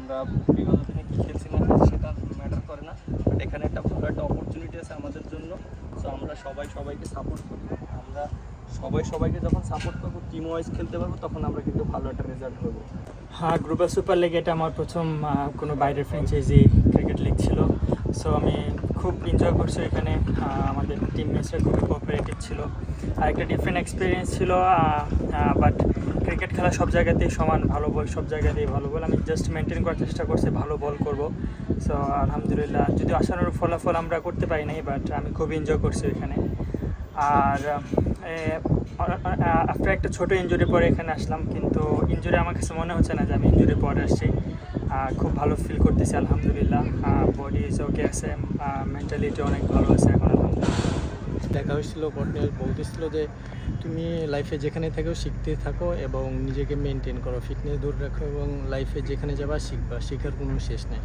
আমরা বিগত দিনে কী খেলছি না সেটা ম্যাটার করে না, বাট এখানে একটা ভালো একটা অপরচুনিটি আছে আমাদের জন্য। সো আমরা সবাইকে সাপোর্ট করি। আমরা সবাইকে যখন সাপোর্ট করবো, টিম ওয়াইজ খেলতে পারবো, তখন আমরা কিন্তু ভালো একটা রেজাল্ট করবো। হ্যাঁ, গ্লোবাল সুপার লিগ এটা আমার প্রথম কোনো বাইরের ফ্র্যাঞ্চাইজি ক্রিকেট লিগ ছিল। সো আমি খুব এনজয় করছি এখানে। আমাদের টিম মেটসরা খুবই কোঅপারেটিভ ছিল, আর একটা ডিফারেন্ট এক্সপিরিয়েন্স ছিল। বাট ক্রিকেট খেলা সব জায়গাতেই সমান, ভালো বল সব জায়গাতেই ভালো বল। আমি জাস্ট মেনটেন করার চেষ্টা করছি, ভালো বল করব। সো আলহামদুলিল্লাহ, যদি আশানুরূপ ফলাফল আমরা করতে পারি নাই, বাট আমি খুব এনজয় করছি এখানে। আর আফটার একটা ছোটো ইনজুরি পরে এখানে আসলাম, কিন্তু ইনজুরি আমার কাছে মনে হচ্ছে না যে আমি ইনজুরি পরে আসছি। খুব ভালো ফিল করতেছি আলহামদুলিল্লাহ। বডি ইজ ওকে আছে, মেন্টালিটি অনেক ভালো আছে এখন আলহামদুলিল্লাহ। দেখা হয়েছিল, কর্নেল বলতেছিল যে তুমি লাইফে যেখানে থাকো শিখতে থাকো এবং নিজেকে মেনটেন করো, ফিটনেস দূর রাখো এবং লাইফে যেখানে যাবা শিখবা, শেখার কোনো শেষ নেই।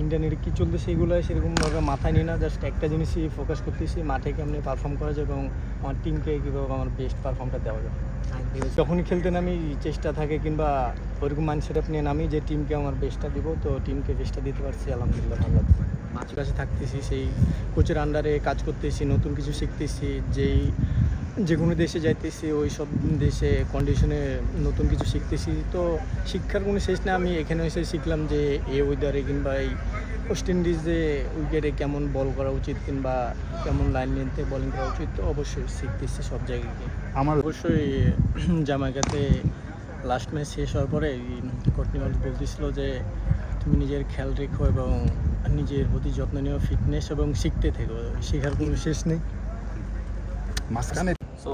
ইন্টারনেটে কী চলতেছে এগুলো সেরকমভাবে মাথায় নিই না, জাস্ট একটা জিনিসই ফোকাস করতেছি, মাঠে কেমনি পারফর্ম করা যায় এবং আমার টিমকে কীভাবে আমার বেস্ট পারফর্মটা দেওয়া যায়। যখনই খেলতে নামি চেষ্টা থাকে কিংবা ওরকম মাইন্ডসেট নিয়ে নামি যে টিমকে আমার বেস্টটা দিব, তো টিমকে বেস্টটা দিতে পারছি আলহামদুলিল্লাহ, ভালো লাগছে। মাঝের কাছে থাকতেছি, সেই কোচের আন্ডারে কাজ করতেছি, নতুন কিছু শিখতেছি, যে কোনো দেশে যাইতেছি ওই সব দেশে কন্ডিশনে নতুন কিছু শিখতেছি। তো শিক্ষার কোনো শেষ না। আমি এখানে এসে শিখলাম যে এই ওয়েদারে কিংবা এই ওয়েস্ট ইন্ডিজে উইকেটে কেমন বল করা উচিত কিংবা কেমন লাইন নিতে বোলিং করা উচিত, তো অবশ্যই শিখতেছি সব জায়গায় গিয়ে। আমার অবশ্যই জামাইকাতে লাস্ট ম্যাচ শেষ হওয়ার পরে কর্নিওয়াল বলতেছিল যে তুমি নিজের খেয়াল রেখো এবং নিজের প্রতি যত্ন নিও, ফিটনেস এবং শিখতে থেকো, শেখার কোনো শেষ নেই। সো